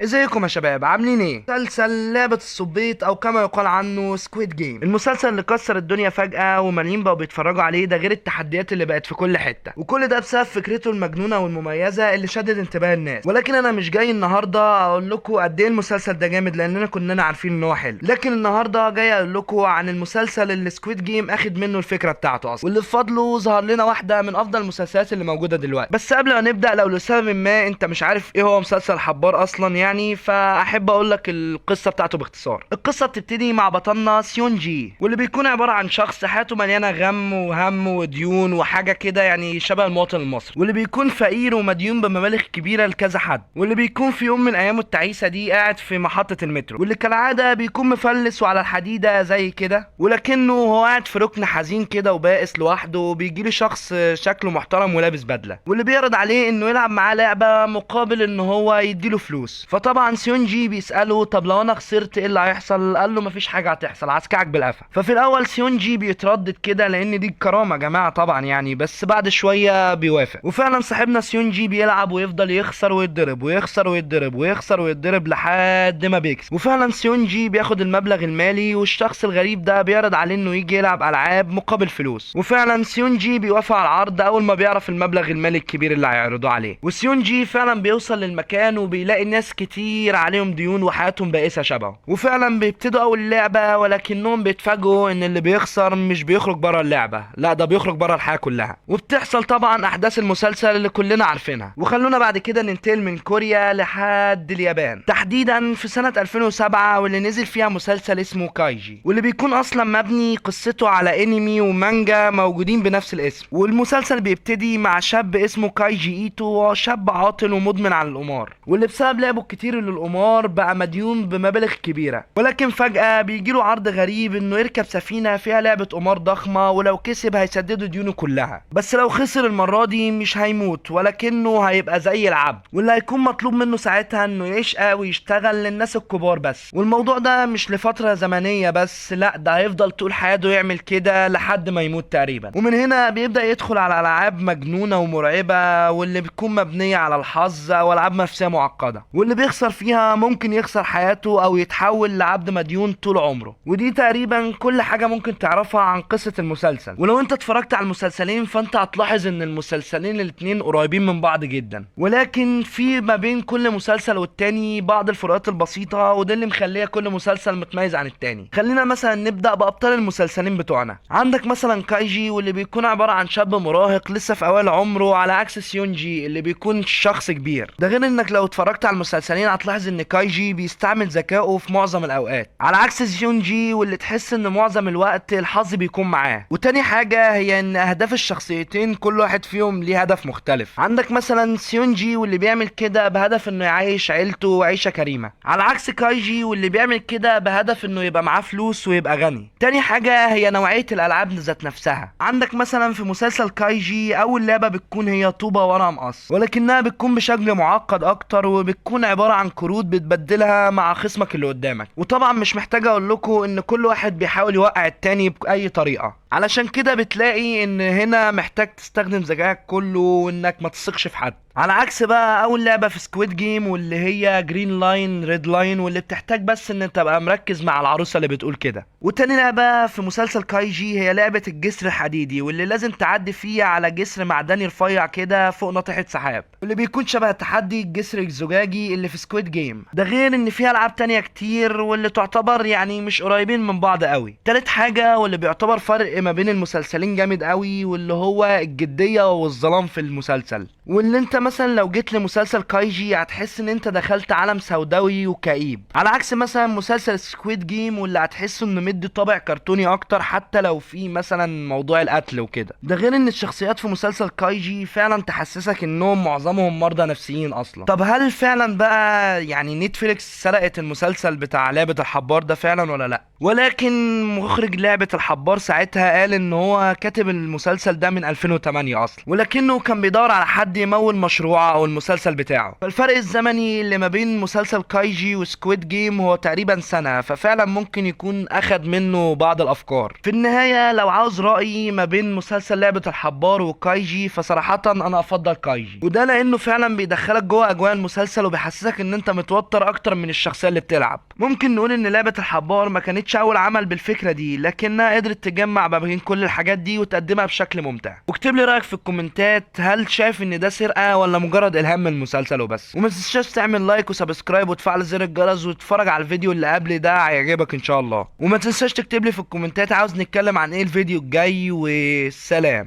ازيكم يا شباب، عاملين ايه؟ مسلسل لعبة الصبيط او كما يقال عنه سكويد جيم، المسلسل اللي كسر الدنيا فجأة وملايين بقوا بيتفرجوا عليه، ده غير التحديات اللي بقت في كل حتة، وكل ده بسبب فكرته المجنونة والمميزة اللي شدت انتباه الناس. ولكن انا مش جاي النهاردة اقول لكم قد ايه المسلسل ده جامد لاننا كلنا عارفين ان هو حلو، لكن النهاردة جاي اقول لكم عن المسلسل اللي سكويد جيم اخد منه الفكرة بتاعته اصلا، واللي بفضله ظهر لنا واحدة من افضل المسلسلات اللي موجودة دلوقتي. بس قبل ما نبدأ، لو لسبب ما انت مش عارف ايه هو مسلسل حبار اصلا يعني، احب اقول لك القصه بتاعته باختصار. القصه بتبتدي مع بطلنا سيون جي، واللي بيكون عباره عن شخص حياته مليانه غم وهم وديون وحاجه كده، يعني شبه المواطن المصري، واللي بيكون فقير ومديون بمبالغ كبيره لكذا حد، واللي بيكون في يوم من ايامه التعيسه دي قاعد في محطه المترو، واللي كالعاده بيكون مفلس وعلى الحديده زي كده، ولكنه هو قاعد في ركن حزين كده وبائس لوحده، وبيجيله شخص شكله محترم ولابس بدله، واللي بيعرض عليه انه يلعب معاه لعبه مقابل ان هو يديله فلوس. فطبعا سيون جي بيسأله طب لو انا خسرت ايه اللي هيحصل؟ قال له مفيش حاجه هتحصل، هسكعك بالقفا. ففي الاول سيون جي بيتردد كده لان دي الكرامه يا جماعه طبعا يعني، بس بعد شويه بيوافق. وفعلا صاحبنا سيون جي بيلعب ويفضل يخسر ويتضرب ويخسر ويتضرب ويخسر ويتضرب لحد ما بيكسب. وفعلا سيون جي بياخد المبلغ المالي، والشخص الغريب ده بيعرض عليه انه يجي يلعب العاب مقابل فلوس. وفعلا سيون جي بيوافق على العرض اول ما بيعرف المبلغ المالي الكبير اللي هيعرضوه عليه. وسيون جي فعلا بيوصل للمكان وبيلاقي ناس كتير عليهم ديون وحياتهم بائسه شبهه. وفعلا بيبتدوا اول لعبه، ولكنهم بيتفاجئوا ان اللي بيخسر مش بيخرج بره اللعبه، لا ده بيخرج بره الحياه كلها. وبتحصل طبعا احداث المسلسل اللي كلنا عارفينها. وخلونا بعد كده ننتقل من كوريا لحد اليابان، تحديدا في سنه 2007، واللي نزل فيها مسلسل اسمه كايجي، واللي بيكون اصلا مبني قصته على انمي ومانجا موجودين بنفس الاسم. والمسلسل بيبتدي مع شاب اسمه كايجي ايتو، شاب عاطل ومدمن على القمار، واللي بسبب لعبه الكتير للقمار بقى مديون بمبالغ كبيرة. ولكن فجأة بيجيله عرض غريب انه يركب سفينة فيها لعبة قمار ضخمة، ولو كسب هيسددوا ديونه كلها، بس لو خسر المرة دي مش هيموت ولكنه هيبقى زي العبد، واللي هيكون مطلوب منه ساعتها انه يشقى ويشتغل للناس الكبار بس. والموضوع ده مش لفترة زمنية بس، لا ده هيفضل طول حياته يعمل كده لحد ما يموت تقريبا. ومن هنا بيبدأ يدخل على العاب مجنونة ومرعبة، واللي بتكون مبنية على الحظ او العاب نفسية معقدة، واللي بيخسر فيها ممكن يخسر حياته او يتحول لعبد مديون طول عمره. ودي تقريبا كل حاجة ممكن تعرفها عن قصة المسلسل. ولو انت اتفرجت على المسلسلين فانت هتلاحظ ان المسلسلين الاتنين قريبين من بعض جدا، ولكن في ما بين كل مسلسل والتاني بعض الفروقات البسيطة، وده اللي مخليه كل مسلسل متميز عن التاني. خلينا مثلا نبدأ بأبطال المسلسلين بتوعنا. عندك مثلا كايجي، واللي بيكون عبارة عن شاب مراهق لسه في اوائل عمره، على عكس سيونجي اللي بيكون شخص كبير. ده غير انك لو اتفرجت على المسلسلين هتلاحظ ان كايجي بيستعمل ذكائه في معظم الاوقات، على عكس سيونجي واللي تحس ان معظم الوقت الحظ بيكون معاه. وتاني حاجة هي ان اهداف الشخصيتين كل واحد فيهم ليه هدف مختلف. عندك مثلا سيونجي واللي بيعمل كده بهدف انه يعيش عيلته عيشة كريمة، على عكس كايجي واللي بيعمل كده بهدف انه يبقى معاه فلوس ويبقى غني. تاني حاجة هي نوعية الالعاب ذات نفسها. عندك مثلا في مسلسل كايجي اول لعبة بتكون هي طوبة ورقة مقص، ولكنها بتكون بشكل معقد اكتر، وبتكون عبارة عن كروت بتبدلها مع خصمك اللي قدامك. وطبعا مش محتاج اقول لكم ان كل واحد بيحاول يوقع التاني باي طريقة، علشان كده بتلاقي ان هنا محتاج تستخدم ذكائك كله وانك ما تثقش في حد. على عكس بقى اول لعبه في سكويد جيم واللي هي جرين لاين ريد لاين، واللي بتحتاج بس ان انت تبقى مركز مع العروسه اللي بتقول كده. وتاني لعبه في مسلسل كايجي هي لعبه الجسر الحديدي، واللي لازم تعدي فيها على جسر معدني رفيع كده فوق ناطحه سحاب، واللي بيكون شبه تحدي الجسر الزجاجي اللي في سكويد جيم. ده غير ان فيها العاب تانية كتير واللي تعتبر يعني مش قريبين من بعض قوي. تالت حاجه واللي بيعتبر فرق ما بين المسلسلين جامد قوي، واللي هو الجديه والظلام في المسلسل. واللي انت مثلا لو جيت لمسلسل كايجي هتحس ان انت دخلت عالم سوداوي وكئيب، على عكس مثلا مسلسل سكويد جيم واللي هتحس انه مدي طابع كرتوني اكتر حتى لو في مثلا موضوع القتل وكده. ده غير ان الشخصيات في مسلسل كايجي فعلا تحسسك انهم معظمهم مرضى نفسيين اصلا. طب هل فعلا بقى يعني نتفليكس سرقت المسلسل بتاع لعبة الحبار ده فعلا ولا لا؟ ولكن مخرج لعبة الحبار ساعتها قال ان هو كاتب المسلسل ده من 2008 اصلا، ولكنه كان بيدور على حد يمول مشروعه او المسلسل بتاعه. فالفرق الزمني اللي ما بين مسلسل كايجي وسكويد جيم هو تقريبا سنة، ففعلا ممكن يكون اخد منه بعض الافكار. في النهاية لو عاوز رأيي ما بين مسلسل لعبة الحبار وكايجي، فصراحة انا افضل كايجي، وده لانه فعلا بيدخلك جوه اجواء المسلسل وبيحسسك ان انت متوتر اكتر من الشخصية اللي بتلعب. ممكن نقول ان لعبة الحبار ما كانتش اول عمل بالفكرة دي، لكنها قدرت تجمع ما بين كل الحاجات دي وتقدمها بشكل ممتع. واكتب لي رايك في الكومنتات، هل شايف ان ده سرقة ولا مجرد الهام من المسلسل وبس؟ وما تنساش تعمل لايك وسبسكرايب وتفعل زر الجرس وتتفرج على الفيديو اللي قبل ده، هيعجبك ان شاء الله. وما تنساش تكتب لي في الكومنتات عاوز نتكلم عن ايه الفيديو الجاي، وسلام.